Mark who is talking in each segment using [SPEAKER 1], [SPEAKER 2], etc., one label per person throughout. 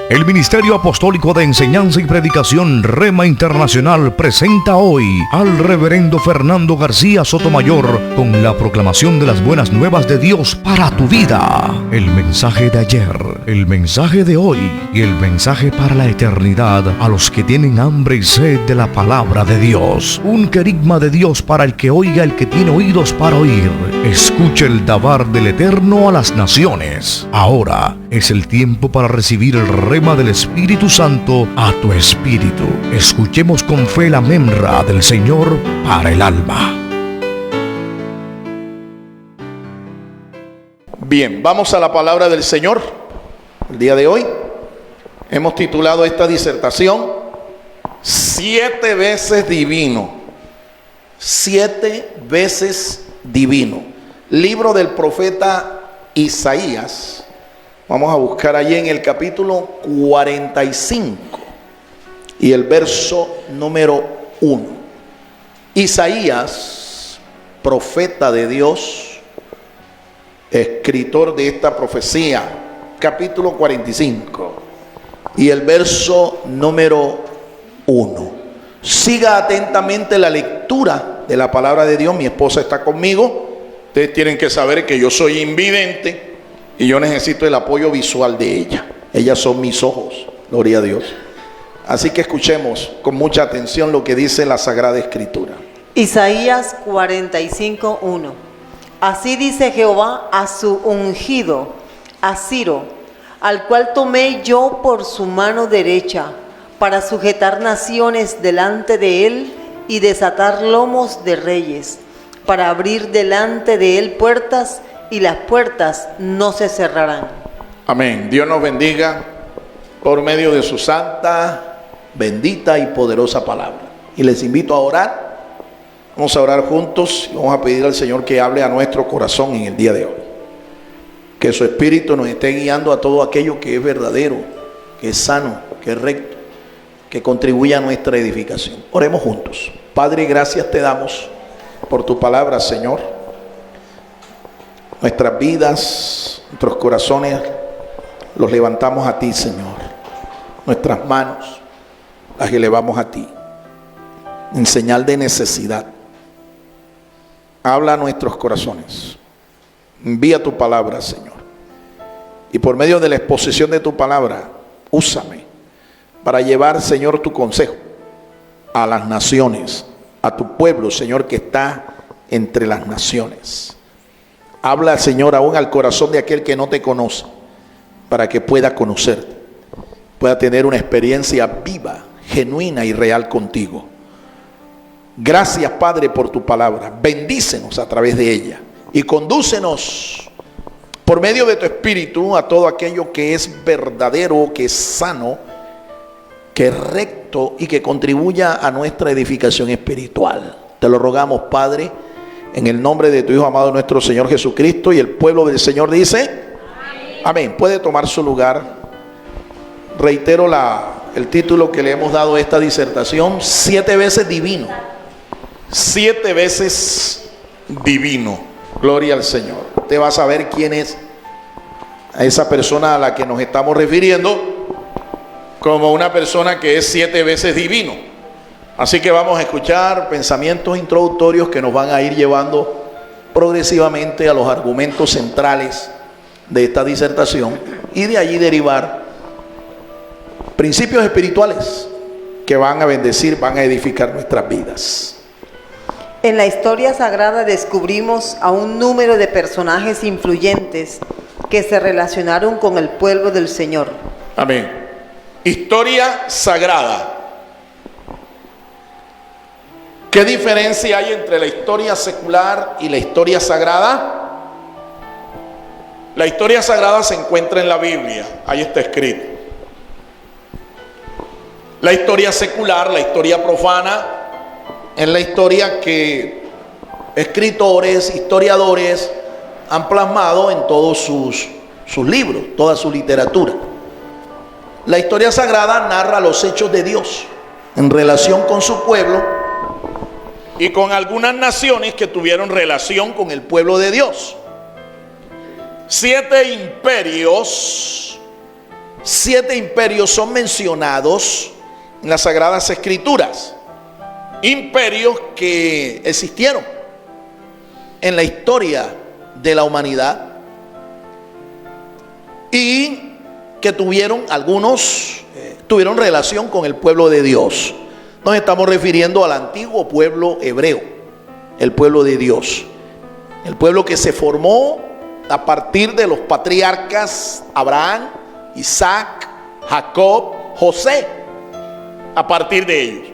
[SPEAKER 1] El Ministerio Apostólico de Enseñanza y Predicación Rema Internacional presenta hoy al Reverendo Fernando García Sotomayor con la proclamación de las buenas nuevas de Dios para tu vida. El mensaje de ayer, el mensaje de hoy y el mensaje para la eternidad a los que tienen hambre y sed de la palabra de Dios. Un querigma de Dios para el que oiga, el que tiene oídos para oír. Escuche el dabar del Eterno a las naciones. Ahora es el tiempo para recibir el rema del Espíritu Santo a tu espíritu. Escuchemos con fe la memra del Señor para el alma.
[SPEAKER 2] Bien, vamos a la palabra del Señor. El día de hoy hemos titulado esta disertación 7 veces divino. 7 veces divino. Libro del profeta Isaías. Vamos a buscar allí en el capítulo 45 y el verso número 1. Isaías, profeta de Dios, escritor de esta profecía, capítulo 45 y el verso número 1. Siga atentamente la lectura de la palabra de Dios. Mi esposa está conmigo. Ustedes tienen que saber que yo soy invidente y yo necesito el apoyo visual de ella. Ellas son mis ojos, gloria a Dios. Así que escuchemos con mucha atención lo que dice la Sagrada Escritura.
[SPEAKER 3] Isaías 45:1. Así dice Jehová a su ungido, a Ciro, al cual tomé yo por su mano derecha, para sujetar naciones delante de él y desatar lomos de reyes, para abrir delante de él puertas, y las puertas no se cerrarán. Amén.
[SPEAKER 2] Dios nos bendiga por medio de su santa, bendita y poderosa palabra. Y les invito a orar. Vamos a orar juntos y vamos a pedir al Señor que hable a nuestro corazón en el día de hoy. Que su Espíritu nos esté guiando a todo aquello que es verdadero, que es sano, que es recto, que contribuya a nuestra edificación. Oremos juntos. Padre, gracias te damos por tu palabra, Señor. Nuestras vidas, nuestros corazones los levantamos a ti, Señor. Nuestras manos las elevamos a ti en señal de necesidad. Habla a nuestros corazones. Envía tu palabra, Señor. Y por medio de la exposición de tu palabra, úsame para llevar, Señor, tu consejo a las naciones, a tu pueblo, Señor, que está entre las naciones. Habla, Señor, aún al corazón de aquel que no te conoce, para que pueda conocerte, pueda tener una experiencia viva, genuina y real contigo. Gracias, Padre, por tu palabra. Bendícenos a través de ella y condúcenos por medio de tu Espíritu a todo aquello que es verdadero, que es sano, que es recto y que contribuya a nuestra edificación espiritual. Te lo rogamos, Padre, en el nombre de tu Hijo amado, nuestro Señor Jesucristo. Y el pueblo del Señor dice amén. Amén. Puede tomar su lugar. Reitero el título que le hemos dado a esta disertación: 7 veces divino. 7 veces divino. Gloria al Señor. Usted va a saber quién es a esa persona a la que nos estamos refiriendo como una persona que es 7 veces divino. Así que vamos a escuchar pensamientos introductorios que nos van a ir llevando progresivamente a los argumentos centrales de esta disertación y de allí derivar principios espirituales que van a bendecir, van a edificar nuestras vidas.
[SPEAKER 3] En la historia sagrada descubrimos a un número de personajes influyentes que se relacionaron con el pueblo del Señor.
[SPEAKER 2] Amén. Historia sagrada. ¿Qué diferencia hay entre la historia secular y la historia sagrada? La historia sagrada se encuentra en la Biblia, ahí está escrito. La historia secular, la historia profana, es la historia que escritores, historiadores han plasmado en todos sus libros, toda su literatura. La historia sagrada narra los hechos de Dios en relación con su pueblo y con algunas naciones que tuvieron relación con el pueblo de Dios. 7 imperios 7 imperios son mencionados en las Sagradas Escrituras. Imperios que existieron en la historia de la humanidad y que algunos tuvieron relación con el pueblo de Dios. Nos estamos refiriendo al antiguo pueblo hebreo, el pueblo de Dios, el pueblo que se formó a partir de los patriarcas Abraham, Isaac, Jacob, José. A partir de ellos,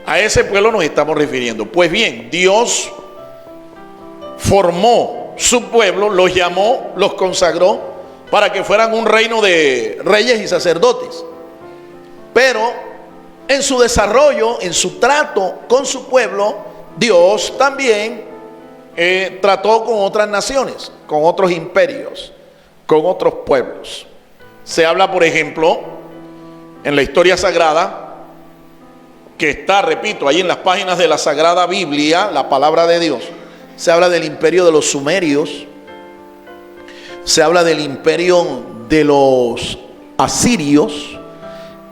[SPEAKER 2] a ese pueblo nos estamos refiriendo. Pues bien, Dios formó su pueblo, los llamó, los consagró para que fueran un reino de reyes y sacerdotes. Pero en su desarrollo, en su trato con su pueblo, Dios también trató con otras naciones, con otros imperios, con otros pueblos. Se habla, por ejemplo, en la historia sagrada, que está, repito, ahí en las páginas de la Sagrada Biblia, la palabra de Dios. Se habla del imperio de los sumerios, se habla del imperio de los asirios,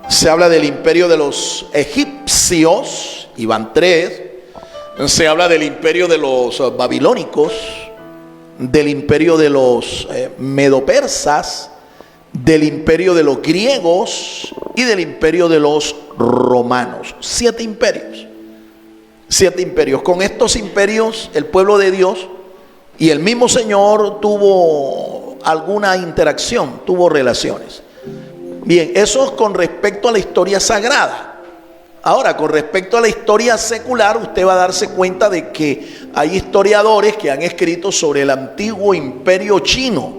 [SPEAKER 2] se habla del imperio de los egipcios, y van 3, se habla del imperio de los babilónicos, del imperio de los medopersas, del imperio de los griegos y del imperio de los romanos. 7 imperios. 7 imperios. Con estos imperios el pueblo de Dios y el mismo Señor tuvo alguna interacción, tuvo relaciones. Bien, eso es con respecto a la historia sagrada. Ahora, con respecto a la historia secular, usted va a darse cuenta de que hay historiadores que han escrito sobre el antiguo imperio chino,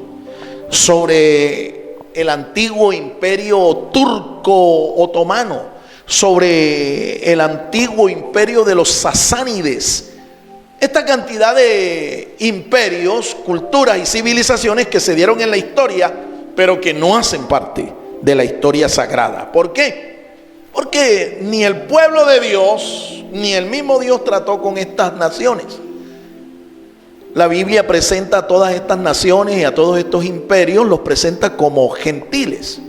[SPEAKER 2] sobre el antiguo imperio turco otomano, sobre el antiguo imperio de los sasánides. Esta cantidad de imperios, culturas y civilizaciones que se dieron en la historia, pero que no hacen parte de la historia sagrada. ¿Por qué? Porque ni el pueblo de Dios, ni el mismo Dios trató con estas naciones. La Biblia presenta a todas estas naciones y a todos estos imperios, los presenta como gentiles.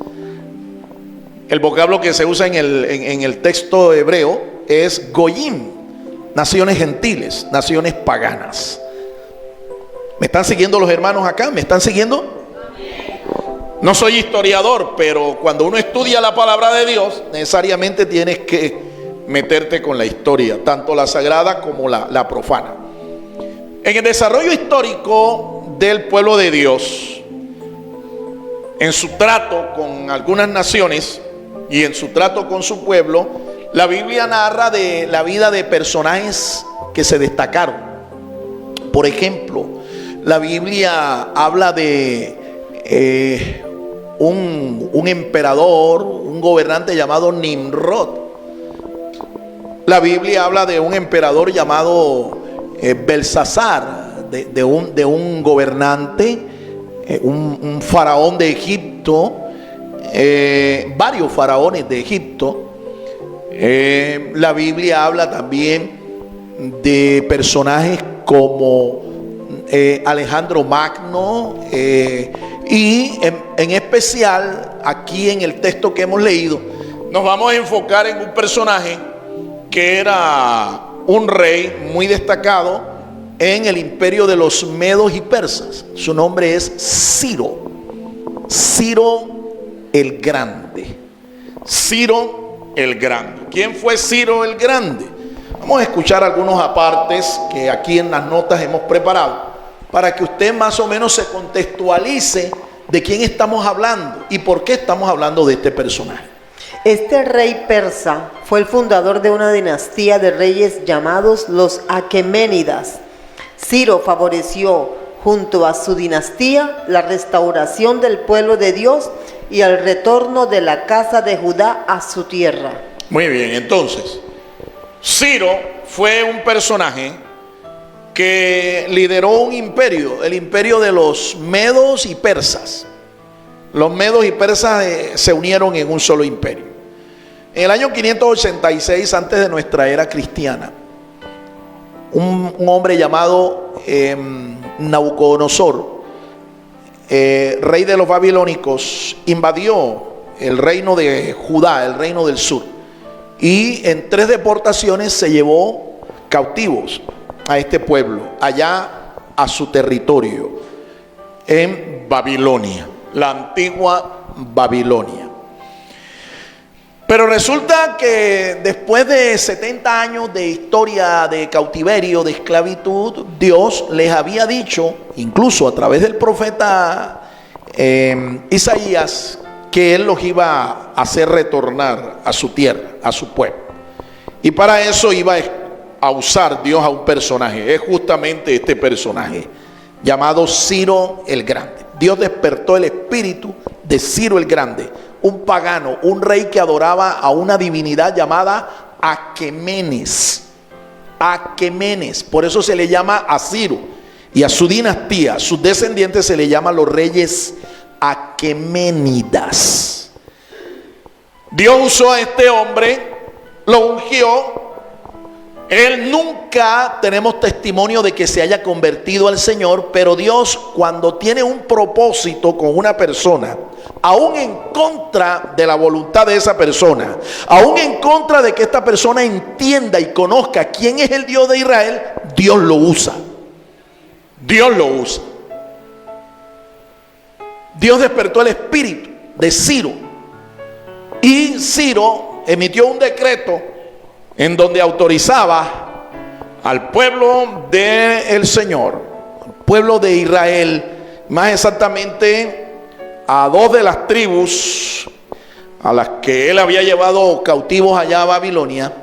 [SPEAKER 2] El vocablo que se usa en el texto hebreo es goyim, naciones gentiles, naciones paganas. ¿Me están siguiendo los hermanos acá? ¿Me están siguiendo? No soy historiador, pero cuando uno estudia la palabra de Dios, necesariamente tienes que meterte con la historia, tanto la sagrada como la profana. En el desarrollo histórico del pueblo de Dios, en su trato con algunas naciones y en su trato con su pueblo, la Biblia narra de la vida de personajes que se destacaron. Por ejemplo, la Biblia habla de un emperador, un gobernante llamado Nimrod. La Biblia habla de un emperador llamado Belsasar, de un gobernante, un faraón de Egipto, varios faraones de Egipto. La Biblia habla también de personajes como Alejandro Magno, y en especial aquí en el texto que hemos leído nos vamos a enfocar en un personaje que era un rey muy destacado en el imperio de los medos y persas. Su nombre es Ciro el Grande. Ciro el Grande. ¿Quién fue Ciro el Grande? Vamos a escuchar algunos apartes que aquí en las notas hemos preparado para que usted más o menos se contextualice de quién estamos hablando y por qué estamos hablando de este personaje.
[SPEAKER 3] Este rey persa fue el fundador de una dinastía de reyes llamados los Aqueménidas. Ciro favoreció, junto a su dinastía, la restauración del pueblo de Dios y el retorno de la casa de Judá a su tierra.
[SPEAKER 2] Muy bien, entonces, Ciro fue un personaje que lideró un imperio, el imperio de los medos y persas. Los medos y persas se unieron en un solo imperio. En el año 586 antes de nuestra era cristiana, un hombre llamado Nabucodonosor, rey de los babilónicos, invadió el reino de Judá, el reino del sur. Y en 3 deportaciones se llevó cautivos a este pueblo, allá a su territorio, en Babilonia, la antigua Babilonia. Pero resulta que después de 70 años de historia de cautiverio, de esclavitud, Dios les había dicho, incluso a través del profeta Isaías, que Él los iba a hacer retornar a su tierra, a su pueblo. Y para eso iba a usar Dios a un personaje. Es justamente este personaje, llamado Ciro el Grande. Dios despertó el espíritu de Ciro el Grande, un pagano, un rey que adoraba a una divinidad llamada Aquemenes. Aquemenes, por eso se le llama a Ciro, y a su dinastía, sus descendientes, se le llama los reyes Aqueménidas. Dios usó a este hombre, lo ungió. Él nunca tenemos testimonio de que se haya convertido al Señor, pero Dios, cuando tiene un propósito con una persona, aún en contra de la voluntad de esa persona, aún en contra de que esta persona entienda y conozca quién es el Dios de Israel, Dios lo usa. Dios lo usa. Dios despertó el espíritu de Ciro, y Ciro emitió un decreto en donde autorizaba al pueblo del Señor, al pueblo de Israel, más exactamente a 2 de las tribus a las que él había llevado cautivos allá a Babilonia,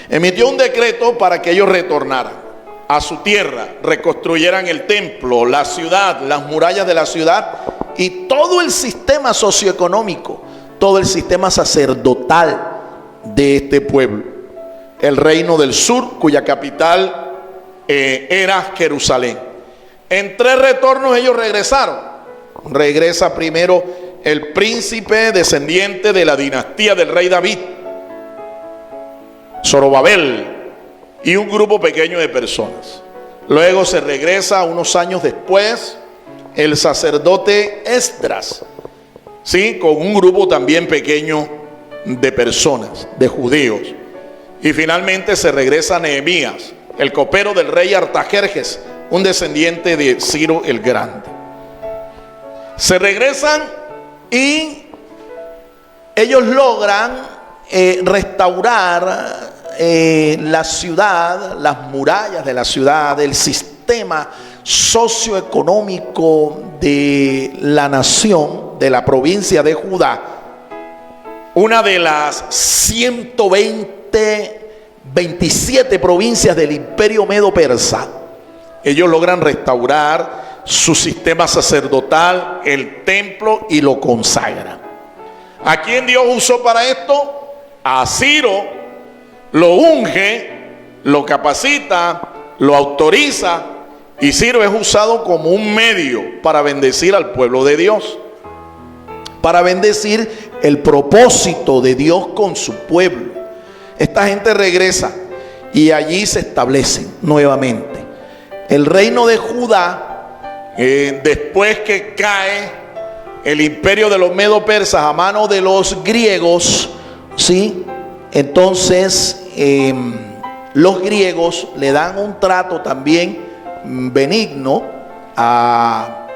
[SPEAKER 2] emitió un decreto para que ellos retornaran a su tierra, reconstruyeran el templo, la ciudad, las murallas de la ciudad y todo el sistema socioeconómico, todo el sistema sacerdotal de este pueblo. El reino del sur, cuya capital era Jerusalén. En 3 retornos ellos regresaron. Regresa primero el príncipe descendiente de la dinastía del rey David, Zorobabel, y un grupo pequeño de personas. Luego se regresa unos años después el sacerdote Esdras, ¿sí?, con un grupo también pequeño de personas, de judíos. Y finalmente se regresa Nehemías, el copero del rey Artajerjes, un descendiente de Ciro el Grande. Se regresan y ellos logran restaurar la ciudad, las murallas de la ciudad, el sistema socioeconómico de la nación, de la provincia de Judá, una de las 127 provincias del imperio medo-persa. Ellos logran restaurar su sistema sacerdotal, el templo, y lo consagran. ¿A quién Dios usó para esto? A Ciro. Lo unge, lo capacita, lo autoriza, y Ciro es usado como un medio para bendecir al pueblo de Dios, para bendecir el propósito de Dios con su pueblo. Esta gente regresa y allí se establecen nuevamente. El reino de Judá, después que cae el imperio de los medo-persas a mano de los griegos, ¿sí?, entonces los griegos le dan un trato también benigno a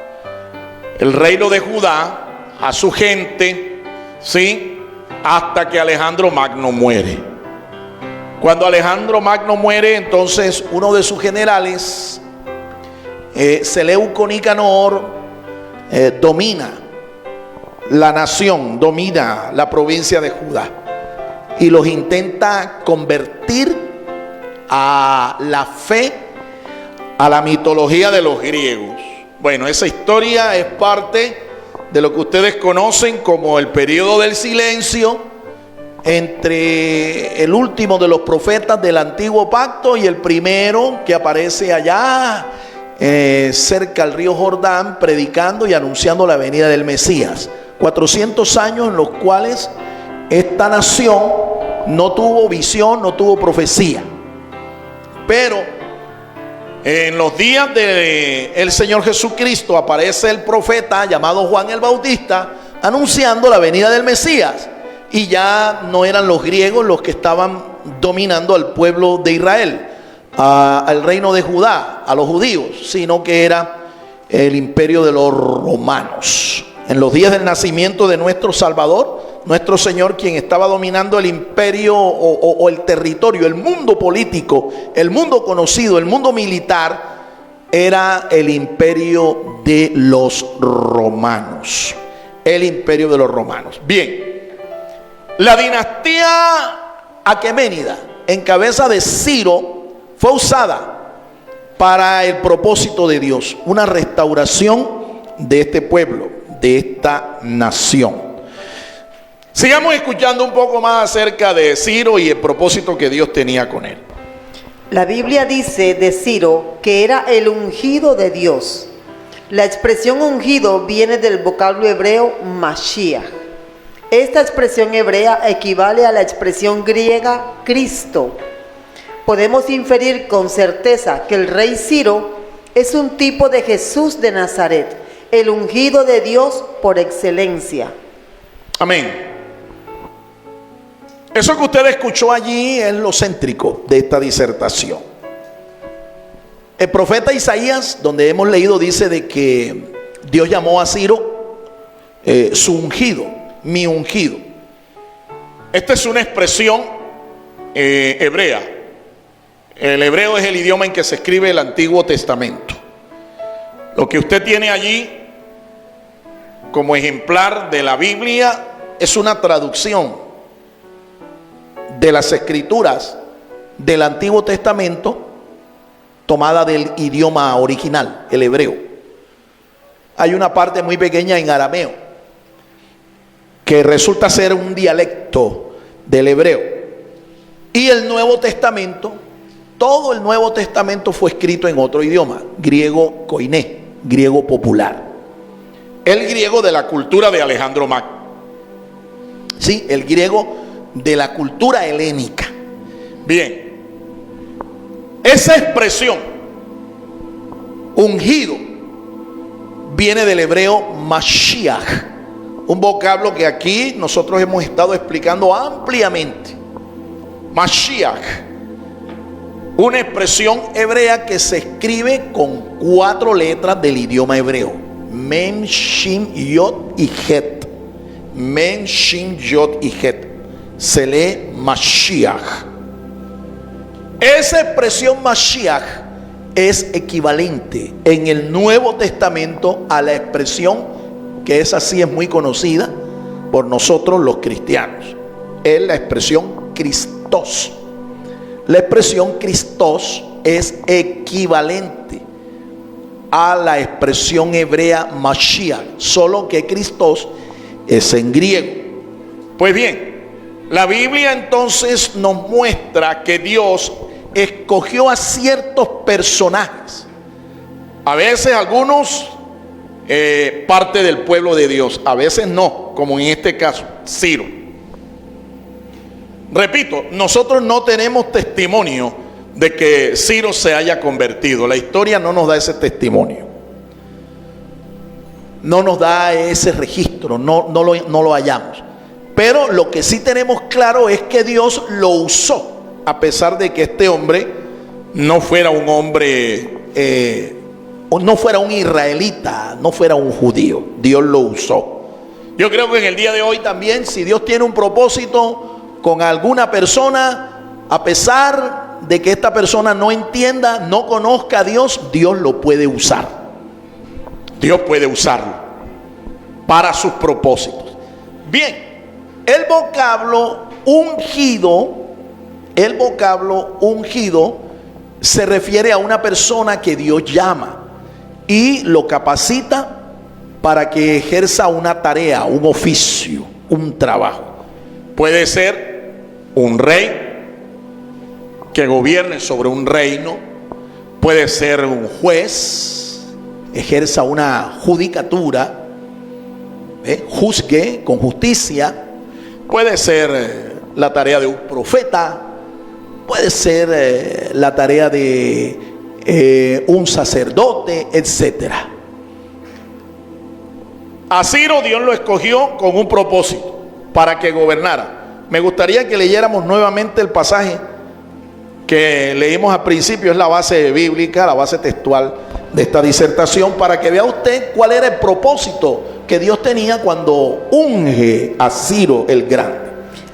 [SPEAKER 2] el reino de Judá, a su gente, ¿sí?, hasta que Alejandro Magno muere. Cuando Alejandro Magno muere, entonces uno de sus generales, Seleuco Nicanor, domina la nación, domina la provincia de Judá y los intenta convertir a la fe, a la mitología de los griegos. Bueno, esa historia es parte de lo que ustedes conocen como el periodo del silencio entre el último de los profetas del antiguo pacto y el primero que aparece allá cerca al río Jordán, predicando y anunciando la venida del Mesías. 400 años en los cuales esta nación no tuvo visión, no tuvo profecía. Pero en los días del Señor Jesucristo aparece el profeta llamado Juan el Bautista, anunciando la venida del Mesías. Y ya no eran los griegos los que estaban dominando al pueblo de Israel, al reino de Judá, a los judíos, sino que era el imperio de los romanos. En los días del nacimiento de nuestro Salvador, nuestro Señor, quien estaba dominando el imperio o el territorio, el mundo político, el mundo conocido, el mundo militar, era el imperio de los romanos. El imperio de los romanos. Bien, la dinastía aqueménida, en cabeza de Ciro, fue usada para el propósito de Dios, una restauración de este pueblo, de esta nación. Sigamos escuchando un poco más acerca de Ciro y el propósito que Dios tenía con él.
[SPEAKER 3] La Biblia dice de Ciro que era el ungido de Dios. La expresión ungido viene del vocablo hebreo Mashiach. Esta expresión hebrea equivale a la expresión griega Cristo. Podemos inferir con certeza que el rey Ciro es un tipo de Jesús de Nazaret, el ungido de Dios por excelencia.
[SPEAKER 2] Amén. Eso que usted escuchó allí es lo céntrico de esta disertación. El profeta Isaías, donde hemos leído, dice de que Dios llamó a Ciro su ungido, mi ungido. Esta es una expresión hebrea. El hebreo es el idioma en que se escribe el Antiguo Testamento. Lo que usted tiene allí como ejemplar de la Biblia es una traducción de las escrituras del Antiguo Testamento tomada del idioma original, el hebreo. Hay una parte muy pequeña en arameo que resulta ser un dialecto del hebreo. Y el Nuevo Testamento, todo el Nuevo Testamento fue escrito en otro idioma, griego koiné, griego popular. El griego de la cultura de Alejandro Magno. Sí, el griego de la cultura helénica. Bien, esa expresión, ungido, viene del hebreo Mashiach, un vocablo que aquí nosotros hemos estado explicando ampliamente. Mashiach, una expresión hebrea que se escribe con 4 letras del idioma hebreo: Mem, Shin, Yod y Het. Mem, Shin, Yod y Het. Se lee Mashiach. Esa expresión Mashiach es equivalente en el Nuevo Testamento a la expresión que esa sí es muy conocida por nosotros los cristianos. Es la expresión Christos. La expresión Christos es equivalente a la expresión hebrea Mashiach, solo que Christos es en griego. Pues bien, la Biblia entonces nos muestra que Dios escogió a ciertos personajes, a veces algunos parte del pueblo de Dios, a veces no, como en este caso Ciro. Repito, nosotros no tenemos testimonio de que Ciro se haya convertido. La historia no nos da ese testimonio, no nos da ese registro, no lo hallamos. Pero lo que sí tenemos claro es que Dios lo usó, a pesar de que este hombre no fuera un hombre, no fuera un israelita, no fuera un judío. Dios lo usó. Yo creo que en el día de hoy también, si Dios tiene un propósito con alguna persona, a pesar de que esta persona no entienda, no conozca a Dios, Dios lo puede usar. Dios puede usarlo para sus propósitos. Bien, el vocablo ungido se refiere a una persona que Dios llama y lo capacita para que ejerza una tarea, un oficio, un trabajo. Puede ser un rey que gobierne sobre un reino, puede ser un juez, ejerza una judicatura, juzgue con justicia. Puede ser la tarea de un profeta, puede ser la tarea de un sacerdote, etcétera. A Ciro Dios lo escogió con un propósito, para que gobernara. Me gustaría que leyéramos nuevamente el pasaje que leímos al principio, es la base bíblica, la base textual de esta disertación, para que vea usted cuál era el propósito que Dios tenía cuando unge a Ciro el Grande.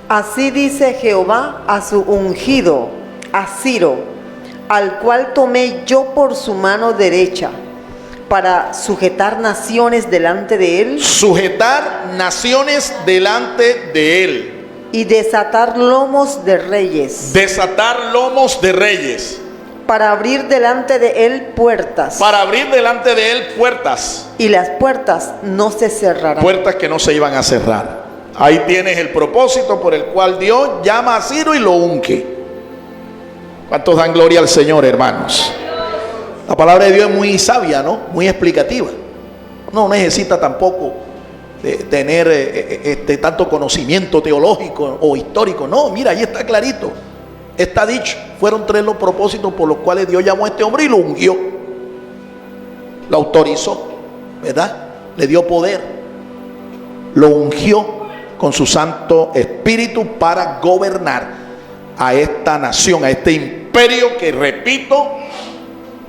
[SPEAKER 3] Así dice Jehová a su ungido, a Ciro, al cual tomé yo por su mano derecha, para sujetar naciones delante de él.
[SPEAKER 2] Sujetar naciones delante de él.
[SPEAKER 3] Y desatar lomos de reyes.
[SPEAKER 2] Desatar lomos de reyes.
[SPEAKER 3] Para abrir delante de él puertas.
[SPEAKER 2] Para abrir delante de él puertas.
[SPEAKER 3] Y las puertas no se cerrarán.
[SPEAKER 2] Puertas que no se iban a cerrar. Ahí tienes el propósito por el cual Dios llama a Ciro y lo unge. ¿Cuántos dan gloria al Señor, hermanos? La palabra de Dios es muy sabia, ¿no? Muy explicativa. No necesita tampoco de tener tanto conocimiento teológico o histórico. No, mira, ahí está clarito. Está dicho. Fueron 3 los propósitos por los cuales Dios llamó a este hombre y lo ungió. Lo autorizó, ¿verdad? Le dio poder. Lo ungió con su Santo Espíritu para gobernar a esta nación, a este imperio que, repito,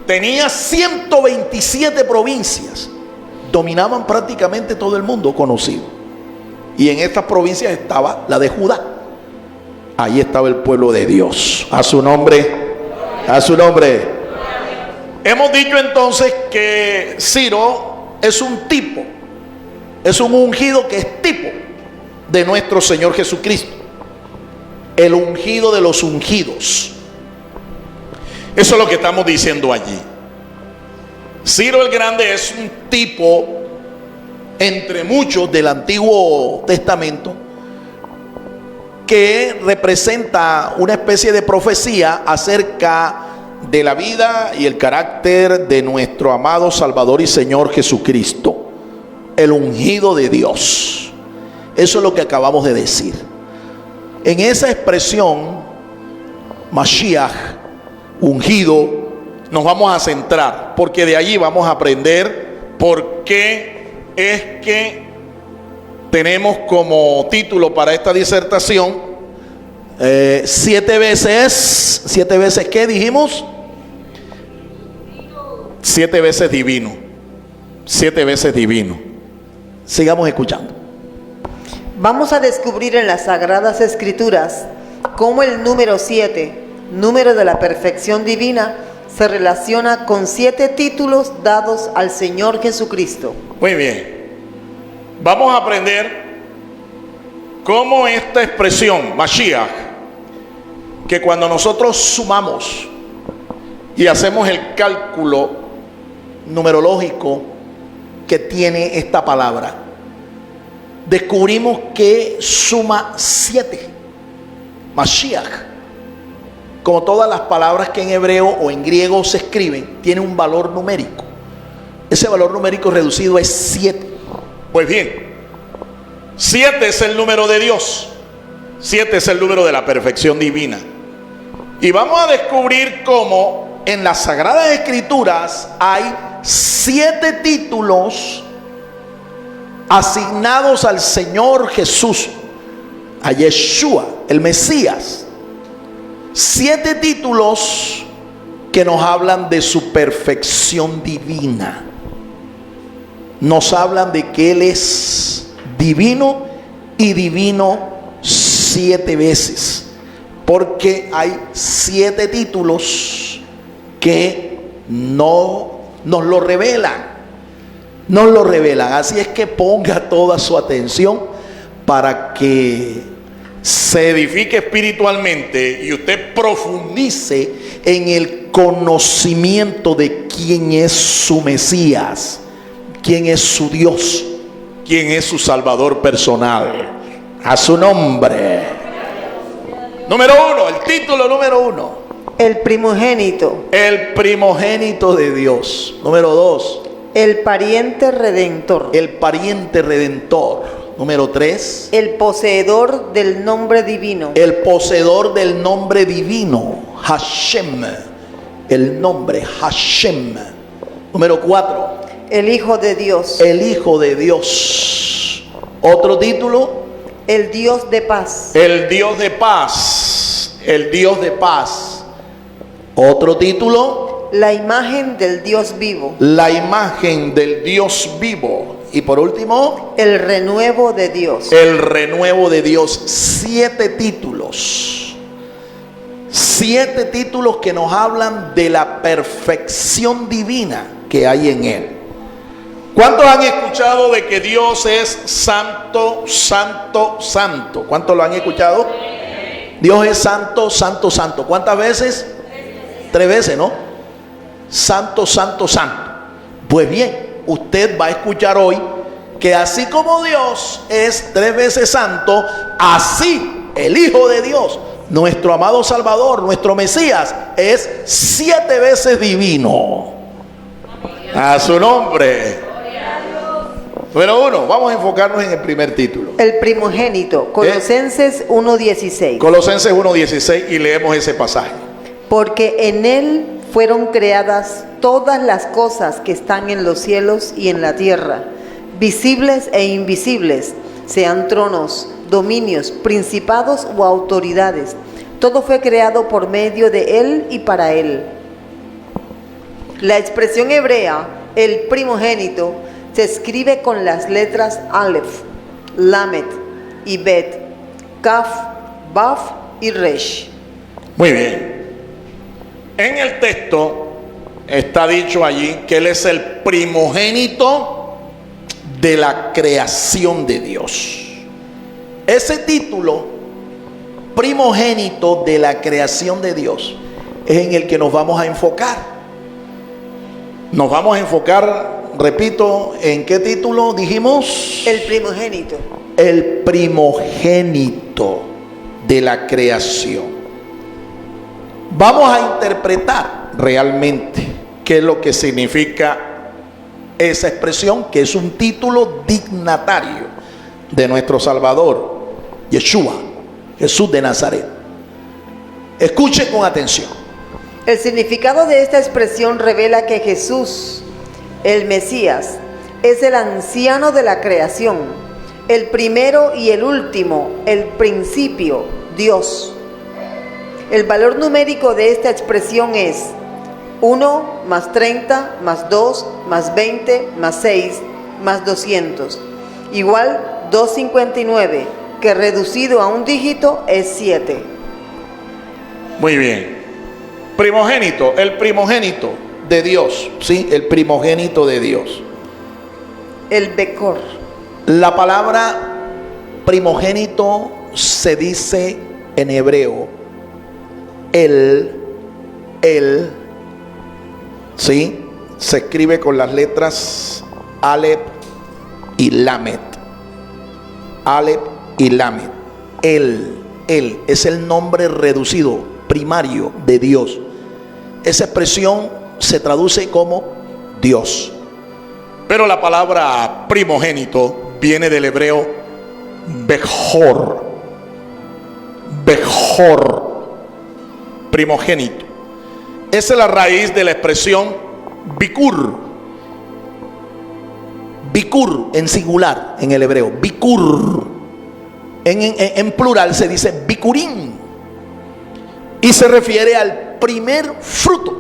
[SPEAKER 2] tenía 127 provincias. Dominaban prácticamente todo el mundo conocido. Y en estas provincias estaba la de Judá. Ahí estaba el pueblo de Dios. A su nombre, a su nombre. Hemos dicho entonces que Ciro es un tipo, es un ungido que es tipo de nuestro Señor Jesucristo. El ungido de los ungidos. Eso es lo que estamos diciendo allí. Ciro el Grande es un tipo entre muchos del Antiguo Testamento que representa una especie de profecía acerca de la vida y el carácter de nuestro amado Salvador y Señor Jesucristo, el ungido de Dios. Eso es lo que acabamos de decir. En esa expresión, Mashiach, ungido, nos vamos a centrar, porque de allí vamos a aprender por qué es que tenemos como título para esta disertación 7 veces, ¿qué dijimos? 7 veces divino. 7 veces divino. Sigamos escuchando.
[SPEAKER 3] Vamos a descubrir en las Sagradas Escrituras cómo el número 7, número de la perfección divina, se relaciona con 7 títulos dados al Señor Jesucristo.
[SPEAKER 2] Muy bien. Vamos a aprender cómo esta expresión, Mashiach, que cuando nosotros sumamos y hacemos el cálculo numerológico que tiene esta palabra, descubrimos que suma 7. Mashiach, como todas las palabras que en hebreo o en griego se escriben, tiene un valor numérico. Ese valor numérico reducido es 7. Pues bien, 7 es el número de Dios. 7 es el número de la perfección divina. Y vamos a descubrir cómo en las Sagradas Escrituras hay 7 títulos asignados al Señor Jesús, a Yeshua, el Mesías. 7 títulos que nos hablan de su perfección divina. Nos hablan de que Él es divino y divino 7 veces. Porque hay 7 títulos que no nos lo revelan. Nos lo revelan. Así es que ponga toda su atención para que se edifique espiritualmente y usted profundice en el conocimiento de quién es su Mesías, quién es su Dios, quién es su Salvador personal. A su nombre. Número 1, el título número 1.
[SPEAKER 3] El primogénito.
[SPEAKER 2] El primogénito de Dios. Número 2.
[SPEAKER 3] El pariente redentor.
[SPEAKER 2] El pariente redentor. Número 3.
[SPEAKER 3] El poseedor del nombre divino.
[SPEAKER 2] El poseedor del nombre divino. Hashem. El nombre Hashem. Número 4.
[SPEAKER 3] El Hijo de Dios.
[SPEAKER 2] El Hijo de Dios. Otro título.
[SPEAKER 3] El Dios de paz.
[SPEAKER 2] El Dios de paz. El Dios de paz. Otro título.
[SPEAKER 3] La imagen del Dios vivo.
[SPEAKER 2] La imagen del Dios vivo. Y por último,
[SPEAKER 3] el renuevo de Dios.
[SPEAKER 2] El renuevo de Dios. 7 títulos. 7 títulos que nos hablan de la perfección divina que hay en Él. ¿Cuántos han escuchado de que Dios es santo, santo, santo? ¿Cuántos lo han escuchado? Dios es santo, santo, santo. ¿Cuántas veces? 3 veces, ¿no? Santo, santo, santo. Pues bien, usted va a escuchar hoy que así como Dios es 3 veces santo, así el Hijo de Dios, nuestro amado Salvador, nuestro Mesías, es 7 veces divino. A su nombre. Número 1, vamos a enfocarnos en el primer título.
[SPEAKER 3] El primogénito, Colosenses 1:16.
[SPEAKER 2] Colosenses 1:16, y leemos ese pasaje.
[SPEAKER 3] Porque en él fueron creadas todas las cosas que están en los cielos y en la tierra, visibles e invisibles, sean tronos, dominios, principados o autoridades. Todo fue creado por medio de él y para él. La expresión hebrea, el primogénito, se escribe con las letras Aleph, Lamed y Bet, Kaf, Baf y Resh.
[SPEAKER 2] Muy bien. En el texto está dicho allí que Él es el primogénito de la creación de Dios. Ese título, primogénito de la creación de Dios, es en el que nos vamos a enfocar. Nos vamos a enfocar, repito, ¿en qué título dijimos?
[SPEAKER 3] El primogénito.
[SPEAKER 2] El primogénito de la creación. Vamos a interpretar realmente qué es lo que significa esa expresión, que es un título dignatario de nuestro Salvador, Yeshua, Jesús de Nazaret. Escuche con atención.
[SPEAKER 3] El significado de esta expresión revela que Jesús, el Mesías, es el anciano de la creación, el primero y el último, el principio, Dios. El valor numérico de esta expresión es 1 más 30 más 2 más 20 más 6 más 200, igual 259, que reducido a un dígito es 7.
[SPEAKER 2] Muy bien. Primogénito, el primogénito de Dios, ¿sí? El primogénito de Dios.
[SPEAKER 3] El Bekor.
[SPEAKER 2] La palabra primogénito se dice en hebreo el, ¿sí? Se escribe con las letras Aleph y Lamed. Aleph y Lamed. Él es el nombre reducido, primario de Dios. Esa expresión se traduce como Dios. Pero la palabra primogénito viene del hebreo Bejor. Bejor. Primogénito. Esa es la raíz de la expresión Bikur. Bikur en singular en el hebreo. Bikur. En plural se dice Bikurim. Y se refiere al primer fruto.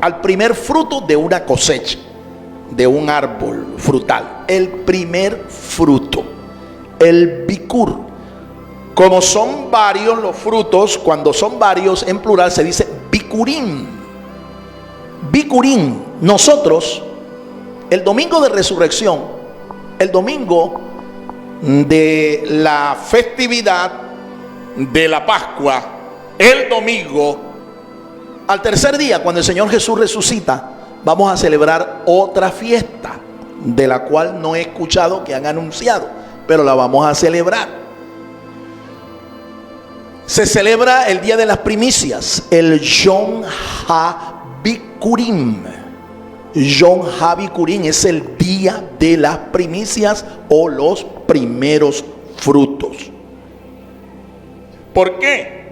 [SPEAKER 2] Al primer fruto de una cosecha, de un árbol frutal. El primer fruto. El Bikur. Como son varios los frutos, cuando son varios en plural se dice Bikurim. Bikurim. Nosotros, el domingo de resurrección, el domingo de la festividad de la Pascua, el domingo, al tercer día, cuando el Señor Jesús resucita, vamos a celebrar otra fiesta, de la cual no he escuchado que han anunciado, pero la vamos a celebrar. Se celebra el día de las primicias, el Yom HaBikurim. Yom HaBikurim es el día de las primicias o los primeros frutos. ¿Por qué?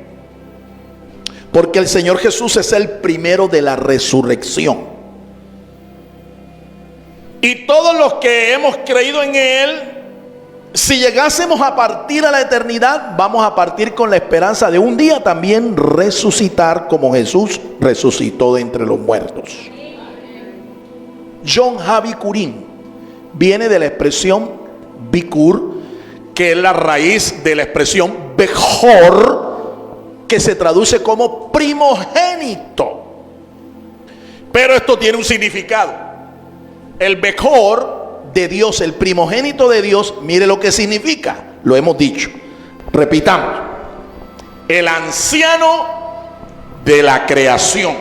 [SPEAKER 2] Porque el Señor Jesús es el primero de la resurrección. Y todos los que hemos creído en Él, si llegásemos a partir a la eternidad, vamos a partir con la esperanza de un día también resucitar como Jesús resucitó de entre los muertos. John Javi Curín viene de la expresión Bikur, que es la raíz de la expresión Bejor, que se traduce como primogénito. Pero esto tiene un significado. El Bejor de Dios, el primogénito de Dios, mire lo que significa. Lo hemos dicho. Repitamos. El anciano de la creación.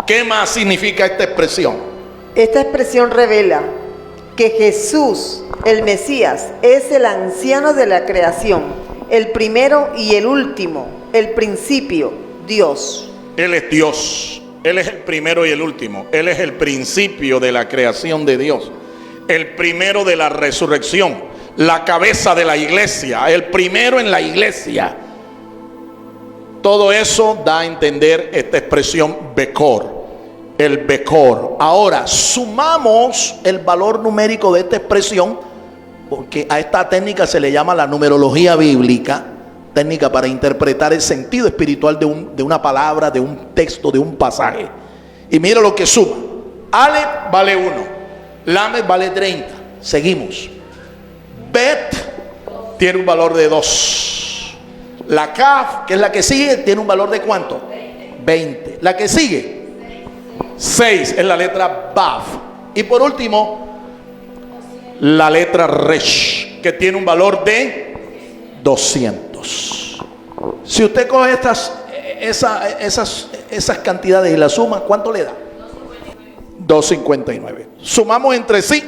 [SPEAKER 2] ¿Qué más significa esta expresión?
[SPEAKER 3] Esta expresión revela que Jesús, el Mesías, es el anciano de la creación, el primero y el último, el principio, Dios.
[SPEAKER 2] Él es Dios. Él es el primero y el último. Él es el principio de la creación de Dios. El primero de la resurrección. La cabeza de la iglesia. El primero en la iglesia. Todo eso da a entender esta expresión Bejor. El Bejor. Ahora, sumamos el valor numérico de esta expresión, porque a esta técnica se le llama la numerología bíblica, técnica para interpretar el sentido espiritual de una palabra, de un texto, de un pasaje. Y mira lo que suma. Aleph vale 1, Lamed vale 30. Seguimos. Bet tiene un valor de 2. La Kaf, que es la que sigue, tiene un valor de ¿cuánto? 20. La que sigue, 6, es la letra Baf. Y por último, la letra Resh, que tiene un valor de 200. Si usted coge esas cantidades y las suma, ¿cuánto le da? 259. Sumamos entre sí,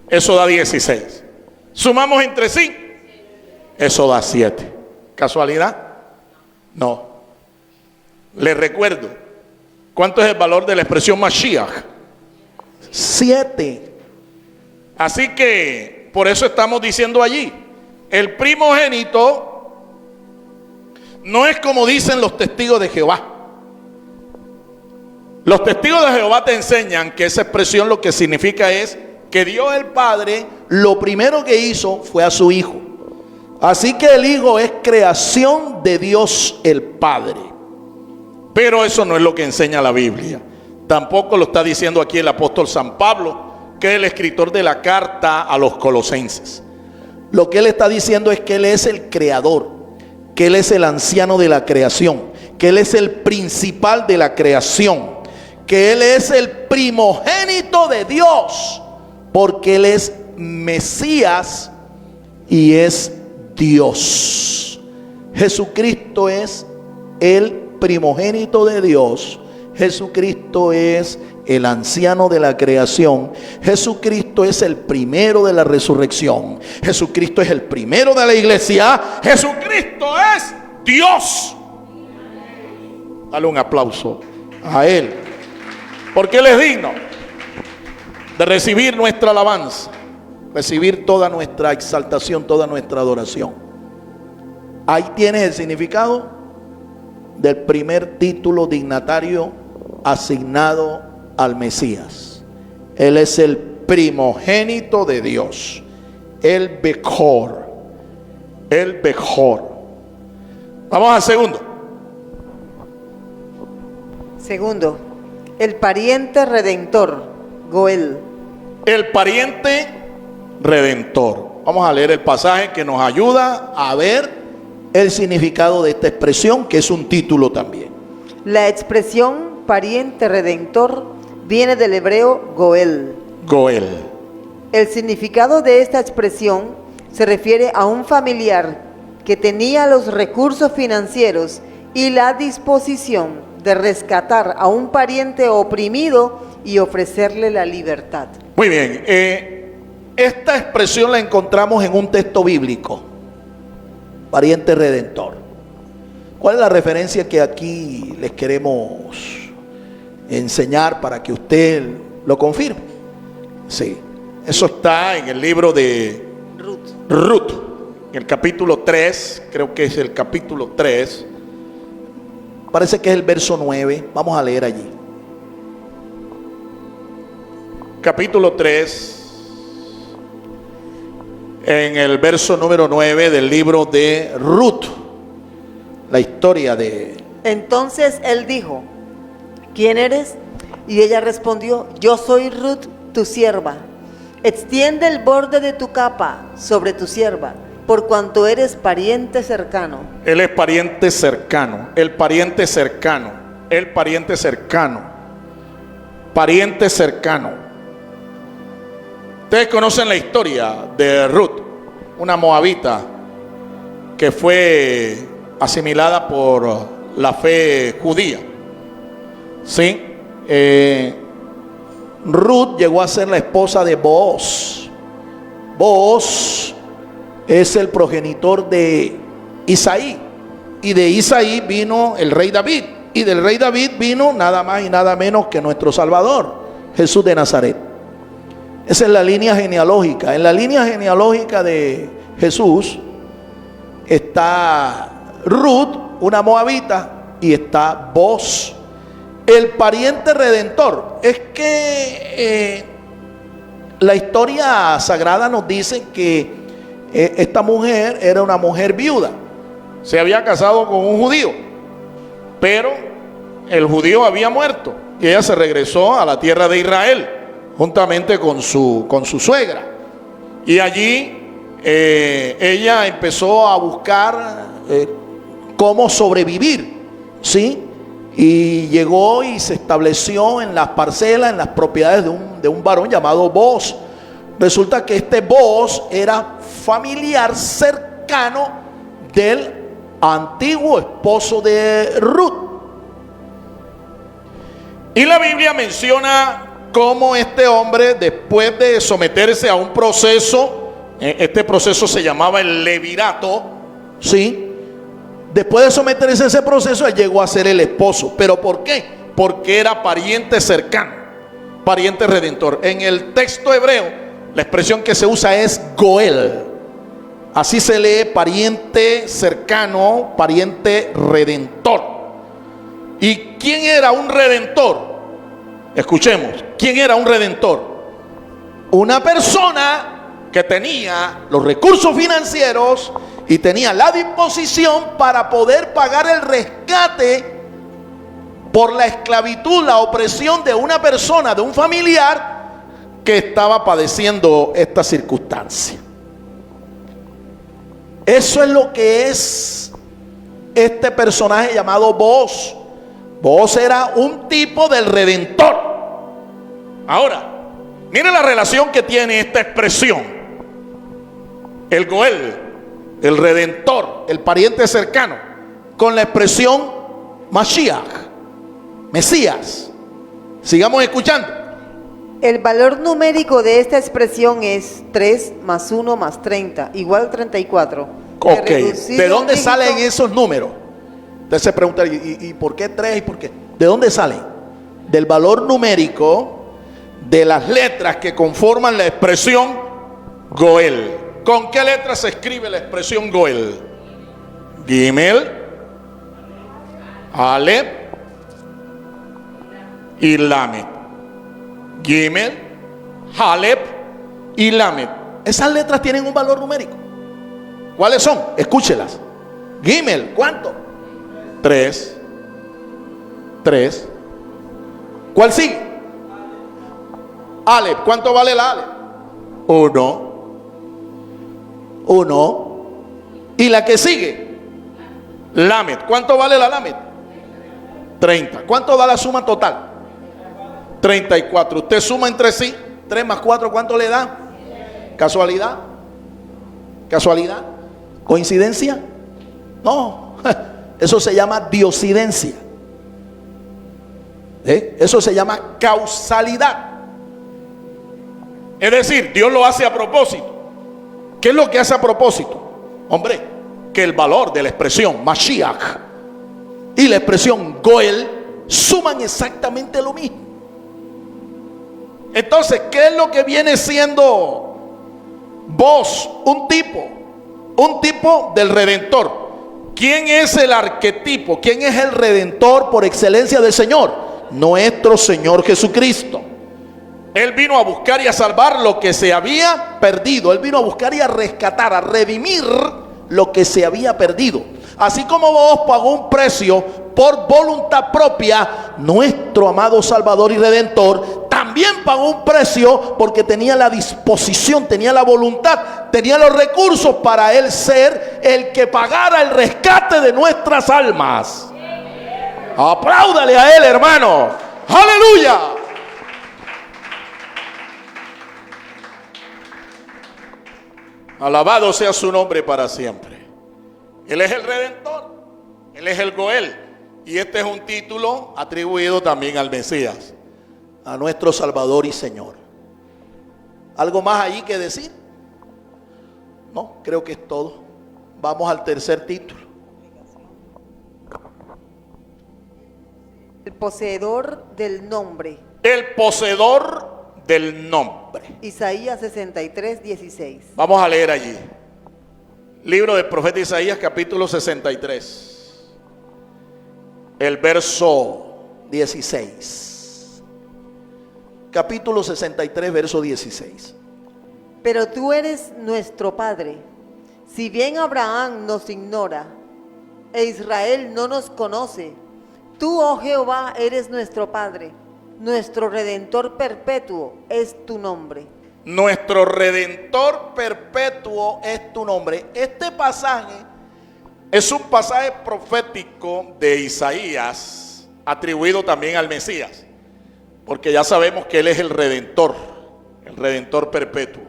[SPEAKER 2] eso da 16. Sumamos entre sí, eso da 7. ¿Casualidad? No. Les recuerdo, ¿cuánto es el valor de la expresión Mashiach? 7. Así que por eso estamos diciendo allí, el primogénito no es como dicen los testigos de Jehová. Los testigos de Jehová te enseñan que esa expresión lo que significa es que Dios el Padre lo primero que hizo fue a su Hijo. Así que el Hijo es creación de Dios el Padre. Pero eso no es lo que enseña la Biblia. Tampoco lo está diciendo aquí el apóstol San Pablo, que es el escritor de la carta a los Colosenses. Lo que él está diciendo es que él es el creador, que él es el anciano de la creación, que él es el principal de la creación, que él es el primogénito de Dios, porque él es Mesías y es Dios. Jesucristo es el primogénito de Dios. Jesucristo es el anciano de la creación. Jesucristo es el primero de la resurrección. Jesucristo es el primero de la iglesia. Jesucristo es Dios. Dale un aplauso a Él, porque Él es digno de recibir nuestra alabanza, recibir toda nuestra exaltación, toda nuestra adoración. Ahí tienes el significado del primer título dignatario asignado al Mesías. Él es el primogénito de Dios, el Bejor, el Bejor. Vamos al segundo.
[SPEAKER 3] Segundo, el pariente redentor, Goel.
[SPEAKER 2] El pariente redentor. Vamos a leer el pasaje que nos ayuda a ver el significado de esta expresión, que es un título también.
[SPEAKER 3] La expresión pariente redentor viene del hebreo Goel.
[SPEAKER 2] Goel.
[SPEAKER 3] El significado de esta expresión se refiere a un familiar que tenía los recursos financieros y la disposición de rescatar a un pariente oprimido y ofrecerle la libertad.
[SPEAKER 2] Muy bien, esta expresión la encontramos en un texto bíblico, pariente redentor. ¿Cuál es la referencia que aquí les queremos enseñar para que usted lo confirme? Sí, eso está en el libro de Ruth, en el capítulo 3, creo que es el capítulo 3, parece que es el verso 9, vamos a leer allí. capítulo 3, en el verso número 9 del libro de Ruth, la historia de...
[SPEAKER 3] Entonces él dijo, ¿quién eres? Y ella respondió, yo soy Ruth, tu sierva. Extiende el borde de tu capa sobre tu sierva, por cuanto eres pariente cercano.
[SPEAKER 2] Él es pariente cercano, el pariente cercano, el pariente cercano, pariente cercano. Ustedes conocen la historia de Ruth, una moabita que fue asimilada por la fe judía. ¿Sí? Ruth llegó a ser la esposa de Booz. Booz es el progenitor de Isaí, y de Isaí vino el rey David, y del rey David vino nada más y nada menos que nuestro Salvador, Jesús de Nazaret. Esa es la línea genealógica. En la línea genealógica de Jesús está Ruth, una moabita, y está Booz, el pariente redentor. Es que la historia sagrada nos dice que esta mujer era una mujer viuda. Se había casado con un judío, pero el judío había muerto y ella se regresó a la tierra de Israel juntamente con su suegra. Y allí ella empezó a buscar cómo sobrevivir, ¿sí? Y llegó y se estableció en las parcelas, en las propiedades de un varón llamado Booz. Resulta que este Booz era familiar cercano del antiguo esposo de Ruth. Y la Biblia menciona cómo este hombre, después de someterse a un proceso, este proceso se llamaba el levirato, ¿sí? Después de someterse a ese proceso, él llegó a ser el esposo. ¿Pero por qué? Porque era pariente cercano, pariente redentor. En el texto hebreo, la expresión que se usa es Goel. Así se lee pariente cercano, pariente redentor. ¿Y quién era un redentor? Escuchemos, ¿quién era un redentor? Una persona que tenía los recursos financieros y tenía la disposición para poder pagar el rescate por la esclavitud, la opresión de una persona, de un familiar que estaba padeciendo esta circunstancia. Eso es lo que es este personaje llamado Booz. Booz era un tipo del redentor. Ahora, mire la relación que tiene esta expresión, el Goel, el redentor, el pariente cercano, con la expresión Mashiach, Mesías. Sigamos escuchando.
[SPEAKER 3] El valor numérico de esta expresión es 3 más 1 más 30, igual 34.
[SPEAKER 2] Ok, ¿de dónde salen esos números? Usted se pregunta, ¿y por qué 3 y por qué? ¿De dónde salen? Del valor numérico de las letras que conforman la expresión Goel. ¿Con qué letras se escribe la expresión Goel? Gimel, Aleph y Lamed. Gimel, Aleph y Lamed. Esas letras tienen un valor numérico. ¿Cuáles son? Escúchelas. Gimel, ¿cuánto? 3. 3. ¿Cuál sigue? Aleph, ¿cuánto vale el Aleph? 1. 1. ¿Y la que sigue? Lamed, ¿cuánto vale la Lamed? 30. ¿Cuánto da la suma total? 34. Usted suma entre sí 3 más 4, ¿cuánto le da? ¿Casualidad? ¿Casualidad? ¿Coincidencia? No, eso se llama diosidencia. Eso se llama causalidad. Es decir, Dios lo hace a propósito. ¿Qué es lo que hace a propósito? Hombre, que el valor de la expresión Mashiach y la expresión Goel suman exactamente lo mismo. Entonces, ¿qué es lo que viene siendo Booz? Un tipo del redentor. ¿Quién es el arquetipo? ¿Quién es el redentor por excelencia del Señor? Nuestro Señor Jesucristo. Él vino a buscar y a salvar lo que se había perdido. Él vino a buscar y a rescatar, a redimir lo que se había perdido. Así como vos pagó un precio por voluntad propia, nuestro amado Salvador y Redentor también pagó un precio porque tenía la disposición, tenía la voluntad, tenía los recursos para Él ser el que pagara el rescate de nuestras almas. Apláudale a Él, hermano. ¡Aleluya! Alabado sea su nombre para siempre. Él es el Redentor, Él es el Goel. Y este es un título atribuido también al Mesías, a nuestro Salvador y Señor. ¿Algo más allí que decir? No, creo que es todo. Vamos al tercer título.
[SPEAKER 3] El poseedor del nombre.
[SPEAKER 2] El poseedor del nombre.
[SPEAKER 3] Isaías 63, 16.
[SPEAKER 2] Vamos a leer allí. Libro del profeta Isaías, capítulo 63. El verso 16. Capítulo 63, verso 16.
[SPEAKER 3] Pero tú eres nuestro Padre. Si bien Abraham nos ignora e Israel no nos conoce, tú, oh Jehová, eres nuestro Padre. Nuestro Redentor perpetuo es tu nombre.
[SPEAKER 2] Nuestro Redentor perpetuo es tu nombre. Este pasaje es un pasaje profético de Isaías, atribuido también al Mesías, porque ya sabemos que Él es el Redentor perpetuo.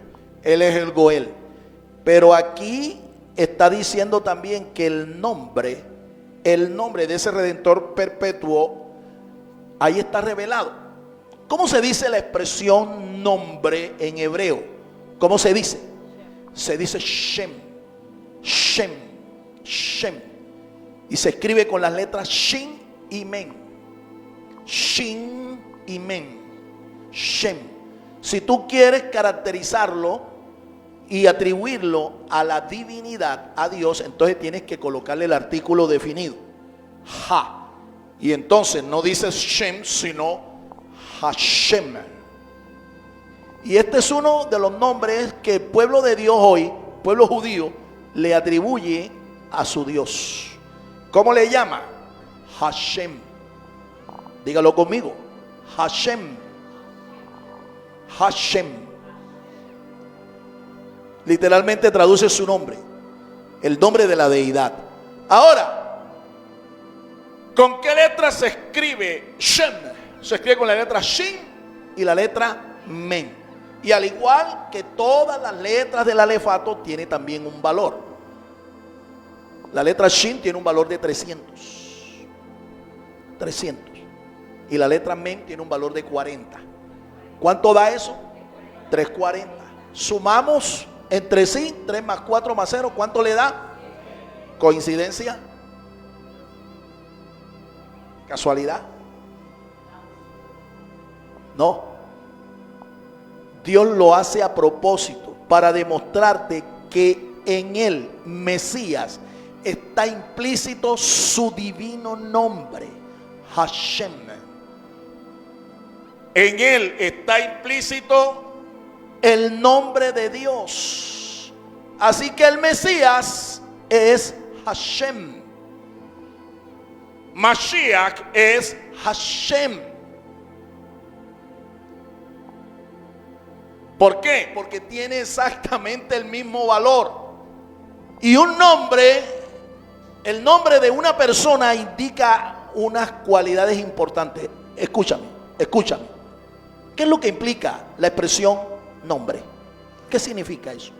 [SPEAKER 2] Él es el Goel. Pero aquí está diciendo también que el nombre de ese Redentor perpetuo, ahí está revelado. ¿Cómo se dice la expresión nombre en hebreo? ¿Cómo se dice? Se dice Shem. Shem. Shem. Y se escribe con las letras Shin y Men. Shin y Men. Shem. Si tú quieres caracterizarlo y atribuirlo a la divinidad, a Dios, entonces tienes que colocarle el artículo definido. Ha. Y entonces no dices Shem, sino Hashem. Y este es uno de los nombres que el pueblo de Dios hoy, pueblo judío, le atribuye a su Dios. ¿Cómo le llama? Hashem. Dígalo conmigo. Hashem. Hashem. Literalmente traduce su nombre, el nombre de la deidad. Ahora, ¿con qué letra se escribe Shem? Se escribe con la letra Shin y la letra Men. Y al igual que todas las letras del alefato, tiene también un valor. La letra Shin tiene un valor de 300. 300. Y la letra Men tiene un valor de 40. ¿Cuánto da eso? 340. Sumamos entre sí, 3 más 4 más 0, ¿cuánto le da? ¿Coincidencia? ¿Casualidad? No. Dios lo hace a propósito para demostrarte que en el Mesías está implícito su divino nombre, Hashem. En él está implícito el nombre de Dios. Así que el Mesías es Hashem. Mashiach es Hashem. ¿Por qué? Porque tiene exactamente el mismo valor. Y un nombre, el nombre de una persona indica unas cualidades importantes. Escúchame, escúchame. ¿Qué es lo que implica la expresión nombre? ¿Qué significa eso?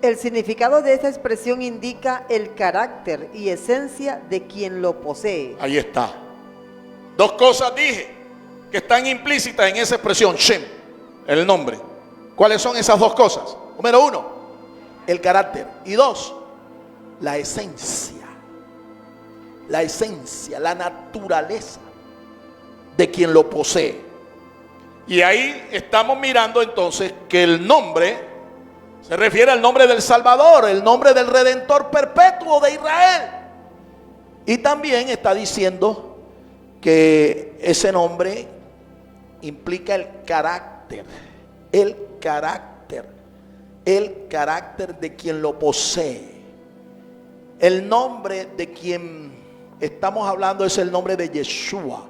[SPEAKER 3] El significado de esta expresión indica el carácter y esencia de quien lo posee.
[SPEAKER 2] Ahí está. Dos cosas dije que están implícitas en esa expresión, Shem, el nombre. ¿Cuáles son esas dos cosas? Número 1, el carácter. Y 2, la esencia. La esencia, la naturaleza de quien lo posee. Y ahí estamos mirando entonces que el nombre se refiere al nombre del Salvador, el nombre del Redentor perpetuo de Israel. Y también está diciendo que ese nombre implica el carácter, el carácter, el carácter de quien lo posee. El nombre de quien estamos hablando es el nombre de Yeshua.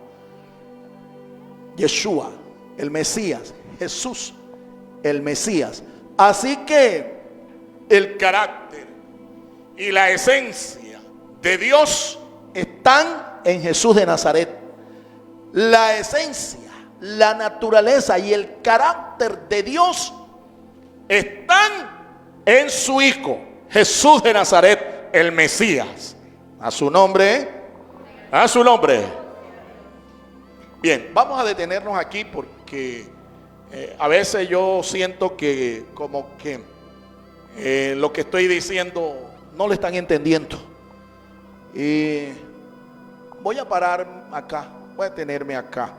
[SPEAKER 2] Yeshua, el Mesías, Jesús, el Mesías. Así que el carácter y la esencia de Dios están en Jesús de Nazaret. La esencia, la naturaleza y el carácter de Dios están en su Hijo, Jesús de Nazaret, el Mesías. A su nombre, a su nombre. Bien, vamos a detenernos aquí porque a veces yo siento que como que lo que estoy diciendo no lo están entendiendo. Y voy a parar acá, voy a detenerme acá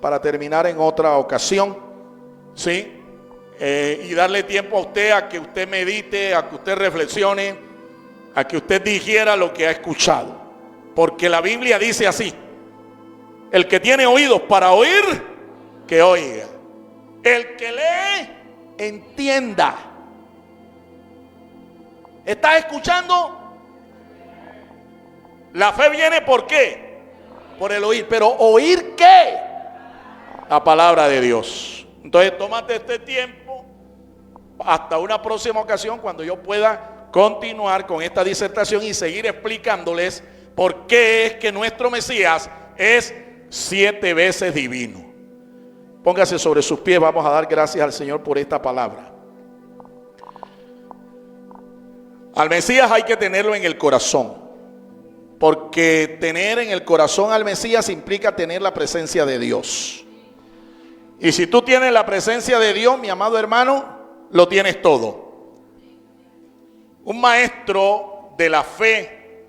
[SPEAKER 2] para terminar en otra ocasión, ¿sí? Y darle tiempo a usted a que usted medite, a que usted reflexione, a que usted digiera lo que ha escuchado. Porque la Biblia dice así: el que tiene oídos para oír, que oiga. El que lee, entienda. ¿Estás escuchando? La fe viene ¿por qué? Por el oír. Pero ¿oír qué? La palabra de Dios. Entonces tómate este tiempo hasta una próxima ocasión cuando yo pueda continuar con esta disertación y seguir explicándoles por qué es que nuestro Mesías es 7 veces divino. Póngase sobre sus pies, vamos a dar gracias al Señor por esta palabra. Al Mesías hay que tenerlo en el corazón, porque tener en el corazón al Mesías implica tener la presencia de Dios. Y si tú tienes la presencia de Dios, mi amado hermano, lo tienes todo. Un maestro de la fe,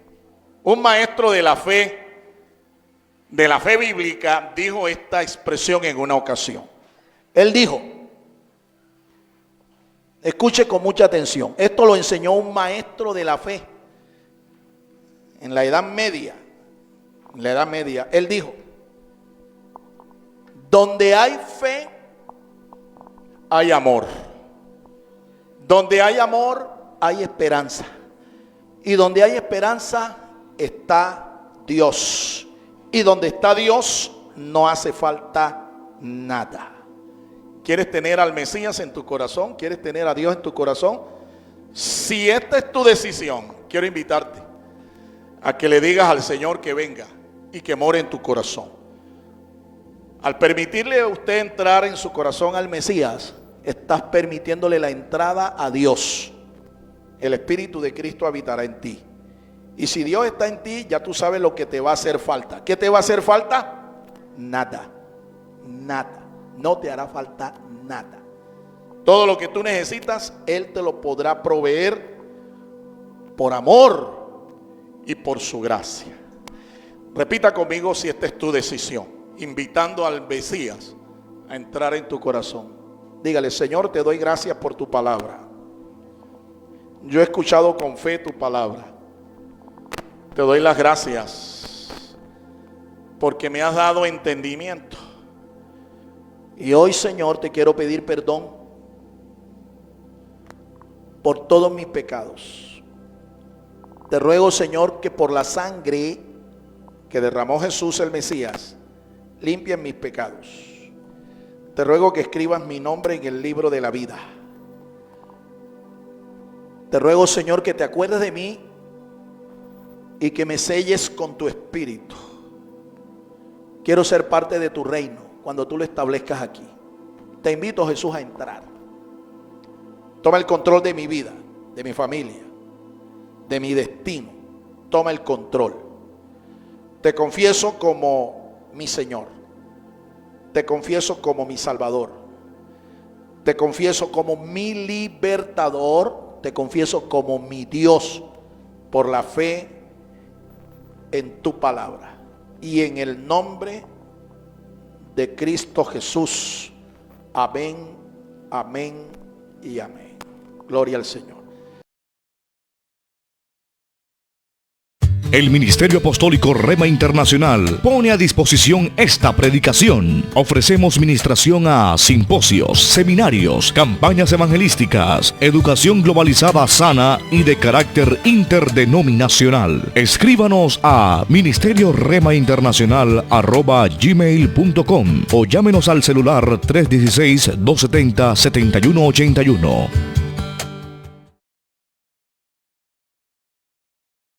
[SPEAKER 2] de la fe bíblica, dijo esta expresión en una ocasión. Él dijo, escuche con mucha atención, esto lo enseñó un maestro de la fe en la Edad Media. Él dijo: donde hay fe, hay amor. Donde hay amor, hay esperanza. Y donde hay esperanza, está Dios. Y donde está Dios, no hace falta nada. ¿Quieres tener al Mesías en tu corazón? ¿Quieres tener a Dios en tu corazón? Si esta es tu decisión, quiero invitarte a que le digas al Señor que venga y que more en tu corazón. Al permitirle a usted entrar en su corazón al Mesías, estás permitiéndole la entrada a Dios. El Espíritu de Cristo habitará en ti. Y si Dios está en ti, ya tú sabes lo que te va a hacer falta. ¿Qué te va a hacer falta? Nada. Nada. No te hará falta nada. Todo lo que tú necesitas, Él te lo podrá proveer por amor y por su gracia. Repita conmigo si esta es tu decisión, invitando al Mesías a entrar en tu corazón. Dígale: Señor, te doy gracias por tu palabra. Yo he escuchado con fe tu palabra. Te doy las gracias porque me has dado entendimiento. Y hoy, Señor, te quiero pedir perdón por todos mis pecados. Te ruego, Señor, que por la sangre que derramó Jesús el Mesías, limpien mis pecados. Te ruego que escribas mi nombre en el libro de la vida. Te ruego, Señor, que te acuerdes de mí y que me selles con tu espíritu. Quiero ser parte de tu reino cuando tú lo establezcas aquí. Te invito, Jesús, a entrar. Toma el control de mi vida, de mi familia, de mi destino. Toma el control. Te confieso como mi Señor. Te confieso como mi Salvador. Te confieso como mi libertador. Te confieso como mi Dios, por la fe en tu palabra. Y en el nombre de Cristo Jesús. Amén, amén y amén. Gloria al Señor.
[SPEAKER 1] El Ministerio Apostólico Rema Internacional pone a disposición esta predicación. Ofrecemos ministración a simposios, seminarios, campañas evangelísticas, educación globalizada sana y de carácter interdenominacional. Escríbanos a ministerioremainternacional@gmail.com o llámenos al celular 316-270-7181.